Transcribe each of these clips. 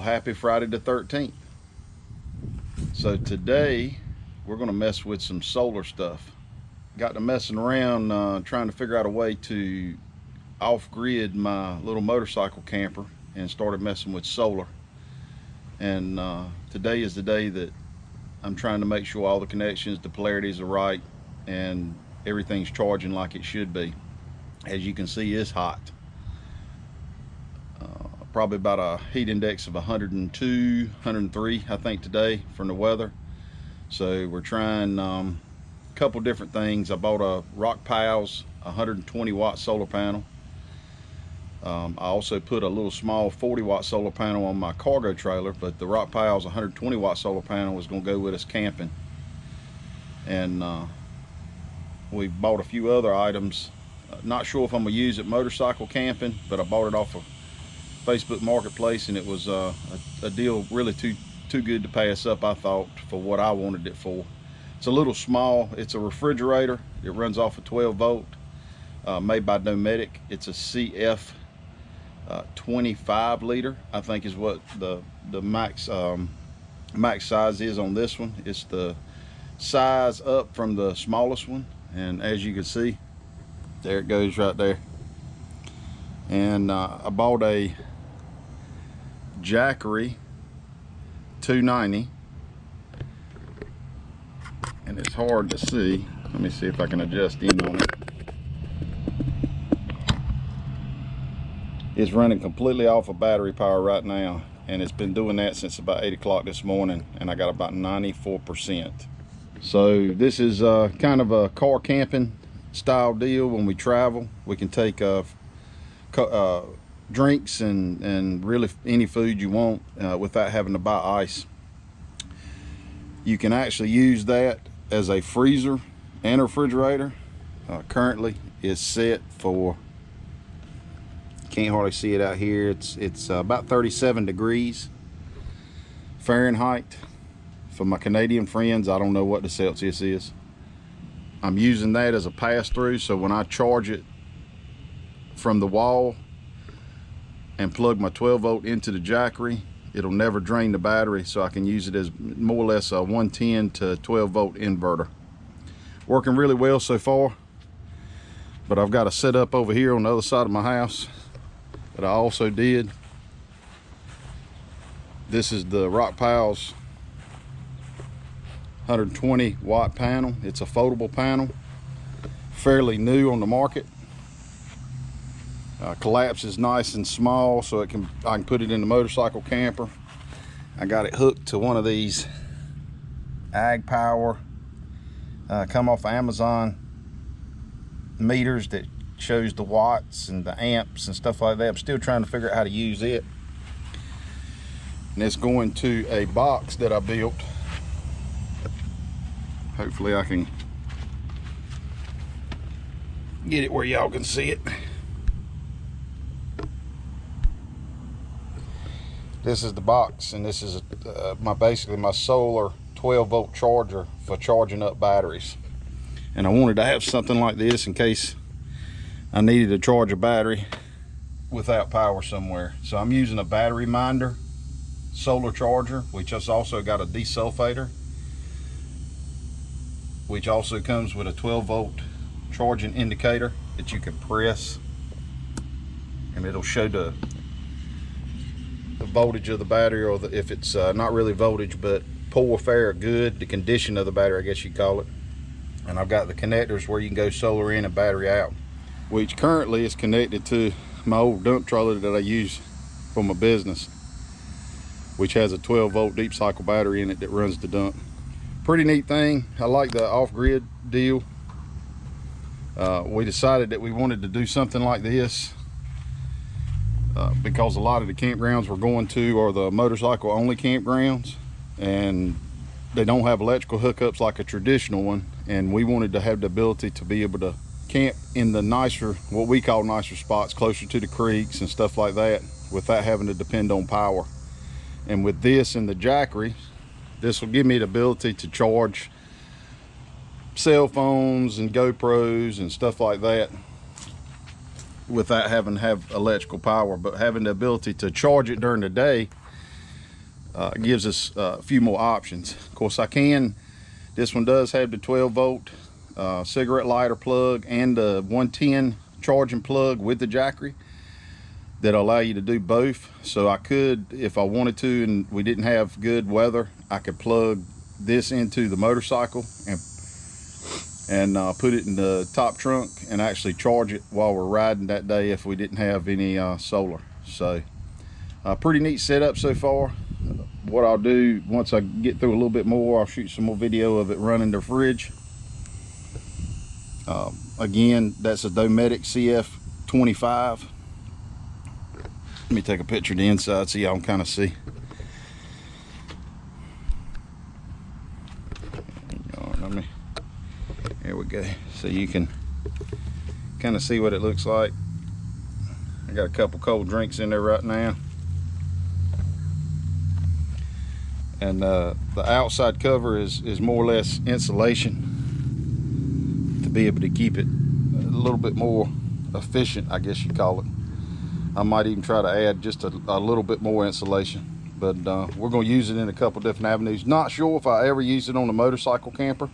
happy Friday the 13th. So today we're going to mess with some solar stuff. Got to messing around trying to figure out a way to off-grid my little motorcycle camper and started messing with solar. And today is the day that I'm trying to make sure all the connections, the polarities are right, and everything's charging like it should be. As you can see, it's hot. Probably about a heat index of 102, 103, I think, today from the weather. So we're trying a couple different things. I bought a Rockpals 120 watt solar panel. I also put a little small 40 watt solar panel on my cargo trailer, but the Rockpals 120 watt solar panel was going to go with us camping. And we bought a few other items. Not sure if I'm going to use it motorcycle camping, but I bought it off of Facebook Marketplace, and it was a deal really too good to pass up, I thought, for what I wanted it for. It's a little small. It's a refrigerator. It runs off a 12 volt, made by Dometic. It's a CF 25 liter, I think is what the max size is on this one. It's the size up from the smallest one, and as you can see, there it goes right there. And I bought a Jackery 290, and it's hard to see. Let me see if I can adjust in on it. It's running completely off of battery power right now, and it's been doing that since about 8 o'clock this morning, and I got about 94%. So this is kind of a car camping style deal. When we travel, we can take drinks and really any food you want without having to buy ice. You can actually use that as a freezer and a refrigerator. Currently it's set for, can't hardly see it out here, it's about 37 degrees Fahrenheit. For my Canadian friends, I don't know what the Celsius is. I'm using that as a pass-through, so when I charge it from the wall and plug my 12 volt into the Jackery, it'll never drain the battery, so I can use it as more or less a 110 to 12 volt inverter. Working really well so far, but I've got a setup over here on the other side of my house that I also did. This is the Rockpals 120 watt panel. It's a foldable panel, fairly new on the market. Collapses nice and small, so I can put it in the motorcycle camper. I got it hooked to one of these Ag Power come off Amazon meters that shows the watts and the amps and stuff like that. I'm still trying to figure out how to use it, and it's going to a box that I built. Hopefully I can get it where y'all can see it. This is the box, and this is basically my solar 12 volt charger for charging up batteries. And I wanted to have something like this in case I needed to charge a battery without power somewhere. So I'm using a Battery Minder solar charger, which has also got a desulfator, which also comes with a 12 volt charging indicator that you can press, and it'll show the voltage of the battery, or if it's not really voltage but poor, fair, or good, the condition of the battery, I guess you call it. And I've got the connectors where you can go solar in and battery out, which currently is connected to my old dump trailer that I use for my business, which has a 12 volt deep cycle battery in it that runs the dump. Pretty neat thing. I like the off-grid deal. We decided that we wanted to do something like this because a lot of the campgrounds we're going to are the motorcycle only campgrounds, and they don't have electrical hookups like a traditional one, and we wanted to have the ability to be able to camp in the nicer, what we call nicer spots, closer to the creeks and stuff like that, without having to depend on power. And with this and the Jackery, this will give me the ability to charge cell phones and GoPros and stuff like that without having to have electrical power, but having the ability to charge it during the day gives us a few more options. Of course, this one does have the 12-volt cigarette lighter plug and the 110 charging plug with the Jackery that'll allow you to do both. So I could, if I wanted to and we didn't have good weather, I could plug this into the motorcycle and put it in the top trunk and actually charge it while we're riding that day if we didn't have any solar. So pretty neat setup so far. What I'll do once I get through a little bit more, I'll shoot some more video of it running the fridge. Again, that's a Dometic CF25. Let me take a picture of the inside so y'all can kind of see. Here we go. So you can kind of see what it looks like. I got a couple cold drinks in there right now. And the outside cover is more or less insulation to be able to keep it a little bit more efficient, I guess you call it. I might even try to add just a little bit more insulation, but we're going to use it in a couple different avenues. Not sure if I ever use it on a motorcycle camper,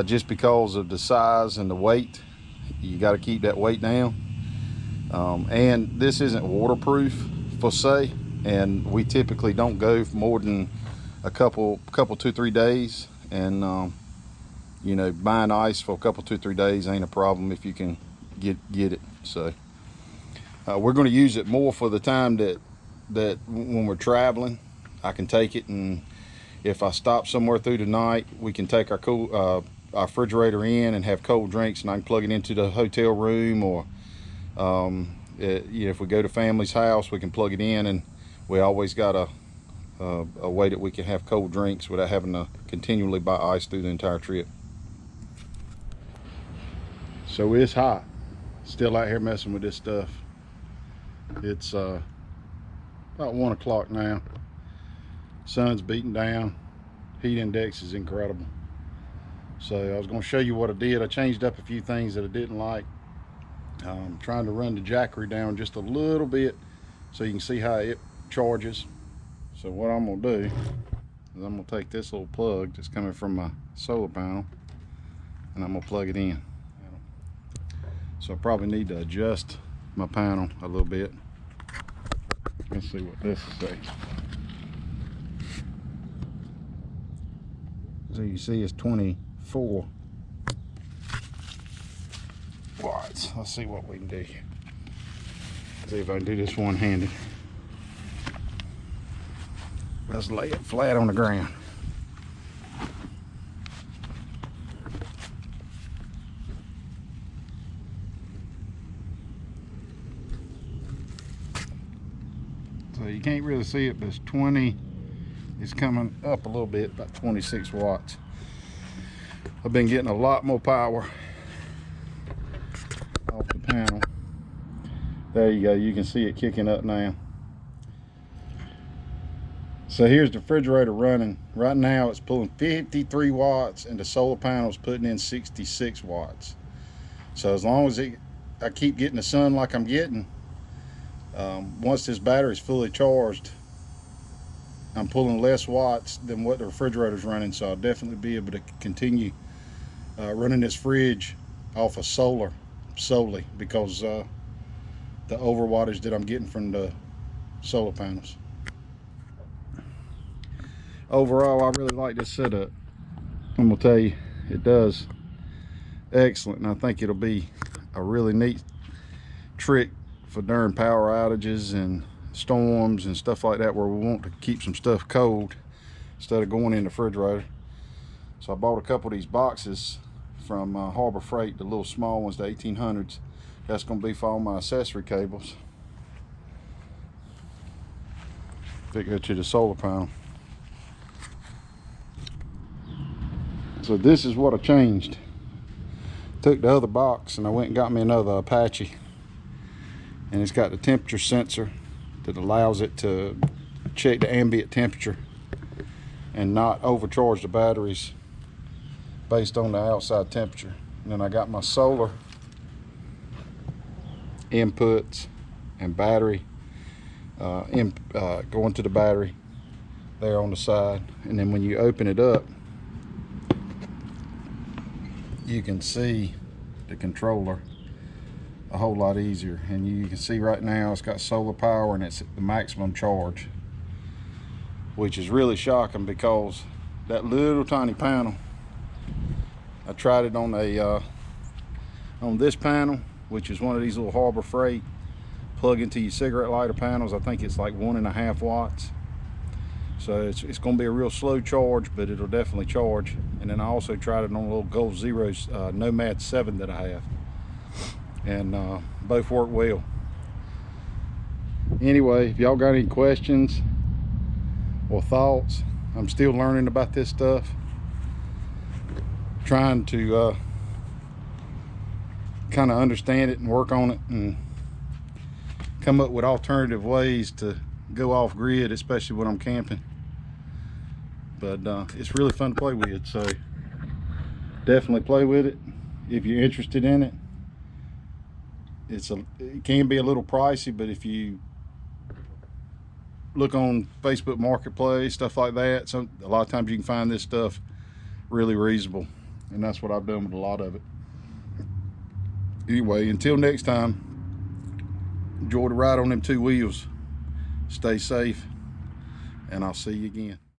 just because of the size and the weight. You got to keep that weight down. And this isn't waterproof per se, and we typically don't go for more than a couple 2-3 days. And you know, buying ice for a couple 2-3 days ain't a problem if you can get it. So we're going to use it more for the time that when we're traveling. I can take it, and if I stop somewhere through the night, we can take our refrigerator in and have cold drinks, and I can plug it into the hotel room, or you know, if we go to family's house, we can plug it in, and we always got a way that we can have cold drinks without having to continually buy ice through the entire trip. So it's hot. Still out here messing with this stuff. It's about 1 o'clock now. Sun's beating down. Heat index is incredible. So I was going to show you what I did. I changed up a few things that I didn't like. I'm trying to run the Jackery down just a little bit so you can see how it charges. So what I'm going to do is I'm going to take this little plug that's coming from my solar panel, and I'm going to plug it in. So I probably need to adjust my panel a little bit. Let's see what this says. So you see it's 24 watts. Let's see what we can do here. See if I can do this one-handed. Let's lay it flat on the ground. So you can't really see it, but it's 20. It's coming up a little bit, about 26 watts. I've been getting a lot more power off the panel. There you go, you can see it kicking up now. So here's the refrigerator running. Right now it's pulling 53 watts and the solar panel's putting in 66 watts. So as long as I keep getting the sun like I'm getting, once this battery's fully charged, I'm pulling less watts than what the refrigerator's running. So I'll definitely be able to continue running this fridge off of solar solely, because the over wattage that I'm getting from the solar panels. Overall, I really like this setup. I'm gonna tell you, it does excellent, and I think it'll be a really neat trick for during power outages and storms and stuff like that, where we want to keep some stuff cold instead of going in the refrigerator. So I bought a couple of these boxes from Harbor Freight, the little small ones, the 1800s. That's going to be for all my accessory cables. Fit it to the solar panel. So this is what I changed. Took the other box and I went and got me another Apache, and it's got the temperature sensor that allows it to check the ambient temperature and not overcharge the batteries based on the outside temperature. And then I got my solar inputs and battery going to the battery. there on the side, and then when you open it up, you can see the controller a whole lot easier. And you can see right now it's got solar power and it's at the maximum charge, which is really shocking because that little tiny panel, I tried it on a on this panel, which is one of these little Harbor Freight plug into your cigarette lighter panels. I think it's like 1.5 watts. So it's going to be a real slow charge, but it'll definitely charge. And then I also tried it on a little Gold Zero Nomad 7 that I have, and both work well. Anyway, if y'all got any questions or thoughts, I'm still learning about this stuff, trying to kind of understand it and work on it and come up with alternative ways to go off grid, especially when I'm camping. But it's really fun to play with, so definitely play with it if you're interested in it. It can be a little pricey, but if you look on Facebook Marketplace, stuff like that, so a lot of times you can find this stuff really reasonable, and that's what I've done with a lot of it. Anyway, until next time, enjoy the ride on them 2 wheels, stay safe, and I'll see you again.